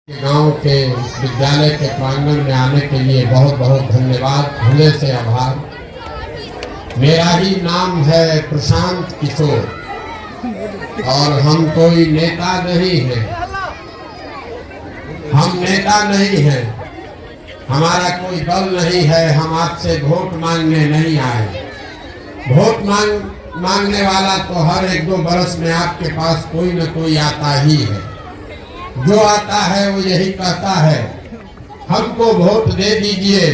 गांव के विद्यालय के प्रांगण में आने के लिए बहुत बहुत धन्यवाद, हृदय से आभार। मेरा ही नाम है प्रशांत किशोर और हम कोई नेता नहीं हैं। हम नेता नहीं हैं, हमारा कोई दल नहीं है। हम आपसे वोट मांगने नहीं आए। वोट मांगने वाला तो हर एक दो बरस में आपके पास कोई न कोई आता ही है। जो आता है वो यही कहता है, हमको वोट दे दीजिए,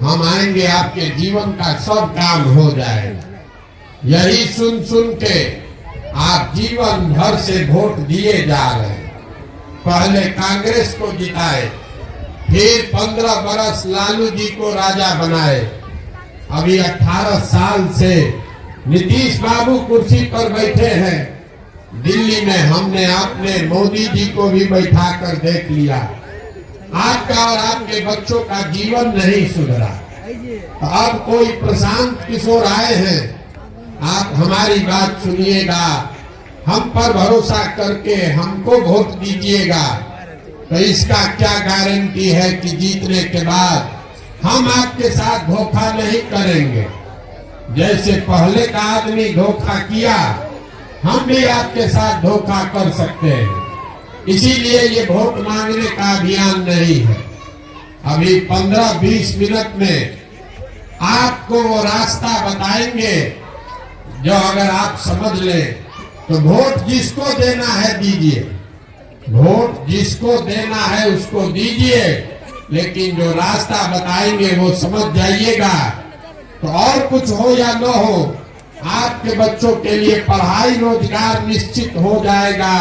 हम आएंगे, आपके जीवन का सब काम हो जाएगा। यही सुन सुन के आप जीवन भर से वोट दिए जा रहे हैं। पहले कांग्रेस को जिताए, फिर 15 बरस लालू जी को राजा बनाए। अभी 18 साल से नीतीश बाबू कुर्सी पर बैठे हैं। दिल्ली में हमने आपने मोदी जी को भी बैठा कर देख लिया। आपका और आपके बच्चों का जीवन नहीं सुधरा। अब कोई प्रशांत किशोर आए हैं, आप हमारी बात सुनिएगा, हम पर भरोसा करके हमको वोट दीजिएगा। तो इसका क्या गारंटी है कि जीतने के बाद हम आपके साथ धोखा नहीं करेंगे। जैसे पहले का आदमी धोखा किया, हम भी आपके साथ धोखा कर सकते हैं। इसीलिए ये वोट मांगने का अभियान नहीं है। अभी 15-20 मिनट में आपको वो रास्ता बताएंगे जो अगर आप समझ लें तो वोट जिसको देना है दीजिए, वोट जिसको देना है उसको दीजिए, लेकिन जो रास्ता बताएंगे वो समझ जाइएगा। तो और कुछ हो या न हो, आपके बच्चों के लिए पढ़ाई रोजगार निश्चित हो जाएगा।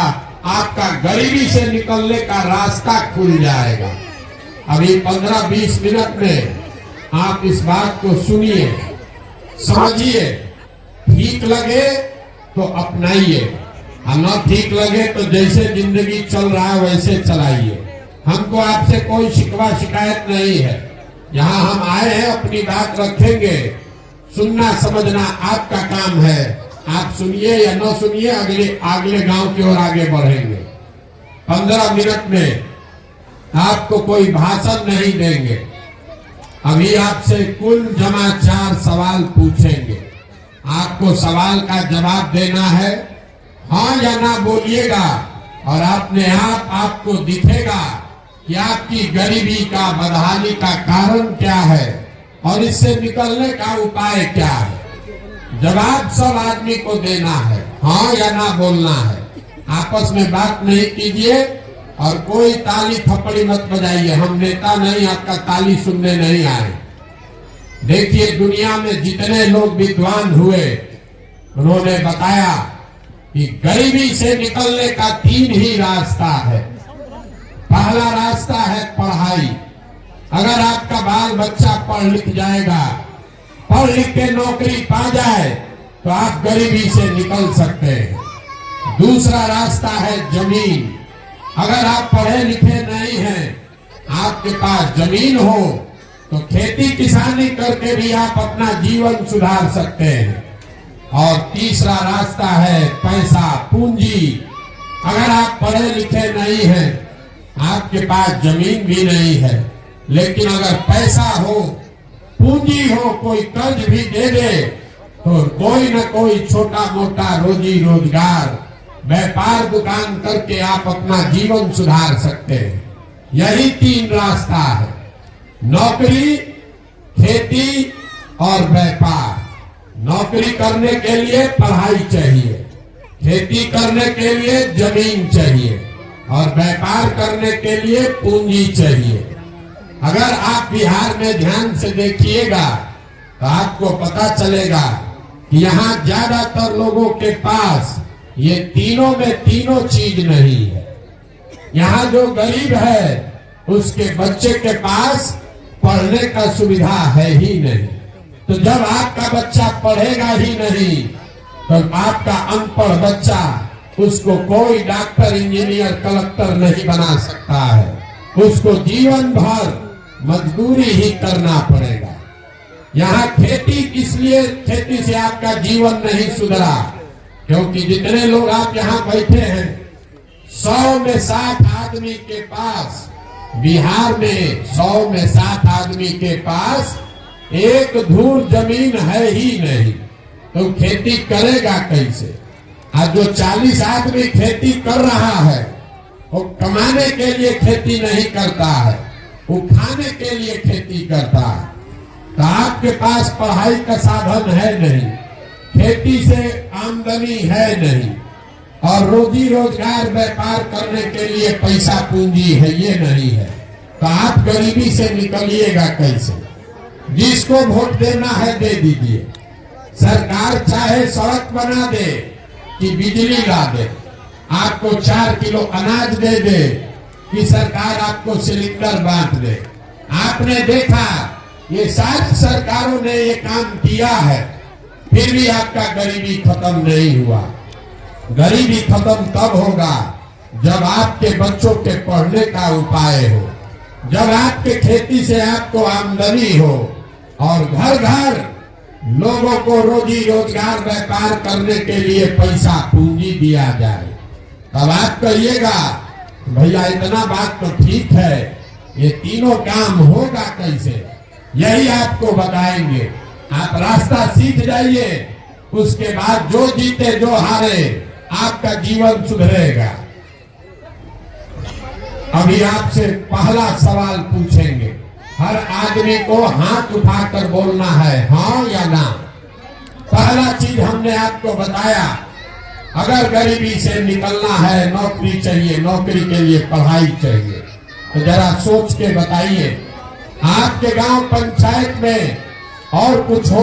आपका गरीबी से निकलने का रास्ता खुल जाएगा। अभी 15-20 मिनट में आप इस बात को सुनिए, समझिए, ठीक लगे तो अपनाइए और न ठीक लगे तो जैसे जिंदगी चल रहा है वैसे चलाइए। हमको आपसे कोई शिकवा शिकायत नहीं है। यहाँ हम आए हैं, अपनी बात रखेंगे। सुनना समझना आपका काम है। आप सुनिए या न सुनिए, अगले गांव की ओर आगे बढ़ेंगे। 15 मिनट में आपको कोई भाषण नहीं देंगे। अभी आपसे कुल जमा 4 सवाल पूछेंगे। आपको सवाल का जवाब देना है, हाँ या ना बोलिएगा, और अपने आप आपको दिखेगा कि आपकी गरीबी का, बदहाली का कारण क्या है और इससे निकलने का उपाय क्या है। जवाब सब आदमी को देना है, हाँ या ना बोलना है। आपस में बात नहीं कीजिए और कोई ताली थप्पड़ी मत बजाइए। हम नेता नहीं, आपका ताली सुनने नहीं आए। देखिए, दुनिया में जितने लोग विद्वान हुए उन्होंने बताया कि गरीबी से निकलने का 3 ही रास्ता है। पहला रास्ता है पढ़ाई। अगर आपका बाल बच्चा पढ़ लिख जाएगा, पढ़ लिख के नौकरी पा जाए तो आप गरीबी से निकल सकते हैं। दूसरा रास्ता है जमीन। अगर आप पढ़े लिखे नहीं हैं, आपके पास जमीन हो तो खेती किसानी करके भी आप अपना जीवन सुधार सकते हैं। और तीसरा रास्ता है पैसा, पूंजी। अगर आप पढ़े लिखे नहीं हैं, आपके पास जमीन भी नहीं है, लेकिन अगर पैसा हो, पूंजी हो, कोई कर्ज भी दे दे तो कोई न कोई छोटा मोटा रोजी रोजगार, व्यापार दुकान करके आप अपना जीवन सुधार सकते हैं। यही 3 रास्ता है, नौकरी, खेती और व्यापार। नौकरी करने के लिए पढ़ाई चाहिए, खेती करने के लिए जमीन चाहिए और व्यापार करने के लिए पूंजी चाहिए। अगर आप बिहार में ध्यान से देखिएगा तो आपको पता चलेगा कि यहाँ ज्यादातर लोगों के पास ये तीनों में तीनों चीज नहीं है। यहाँ जो गरीब है उसके बच्चे के पास पढ़ने का सुविधा है ही नहीं। तो जब आपका बच्चा पढ़ेगा ही नहीं तो आपका अनपढ़ बच्चा, उसको कोई डॉक्टर, इंजीनियर, कलेक्टर नहीं बना सकता है। उसको जीवन भर मजदूरी ही करना पड़ेगा। यहाँ खेती, इसलिए खेती से आपका जीवन नहीं सुधरा क्योंकि जितने लोग आप यहाँ बैठे हैं 100 में 60 आदमी आदमी के पास, बिहार में 100 में 7 आदमी के पास एक धूर जमीन है ही नहीं, तो खेती करेगा कैसे? आज जो 40 आदमी खेती कर रहा है वो कमाने के लिए खेती नहीं करता है, वो खाने के लिए खेती करता है। तो आपके पास पढ़ाई का साधन है नहीं, खेती से आमदनी है नहीं, और रोजी रोजगार व्यापार करने के लिए पैसा पूंजी है ये नहीं है, तो आप गरीबी से निकलिएगा कैसे? जिसको वोट देना है दे दीजिए। सरकार चाहे सड़क बना दे कि बिजली ला दे, आपको 4 किलो अनाज दे दे कि सरकार आपको सिलेंडर बांट दे। आपने देखा ये सारी सरकारों ने ये काम किया है, फिर भी आपका गरीबी खत्म नहीं हुआ। गरीबी खत्म तब होगा जब आपके बच्चों के पढ़ने का उपाय हो, जब आपके खेती से आपको आमदनी हो, और घर घर लोगों को रोजी रोजगार व्यापार करने के लिए पैसा पूंजी दिया जाए। तब आप कहिएगा भैया इतना बात तो ठीक है, ये तीनों काम होगा कैसे? यही आपको बताएंगे। आप रास्ता सीख जाइए, उसके बाद जो जीते जो हारे आपका जीवन सुधरेगा। अभी आपसे पहला सवाल पूछेंगे, हर आदमी को हाथ उठाकर बोलना है हाँ या ना। पहला चीज हमने आपको बताया, अगर गरीबी से निकलना है नौकरी चाहिए, नौकरी के लिए पढ़ाई चाहिए। तो जरा सोच के बताइए आपके गांव पंचायत में और कुछ हो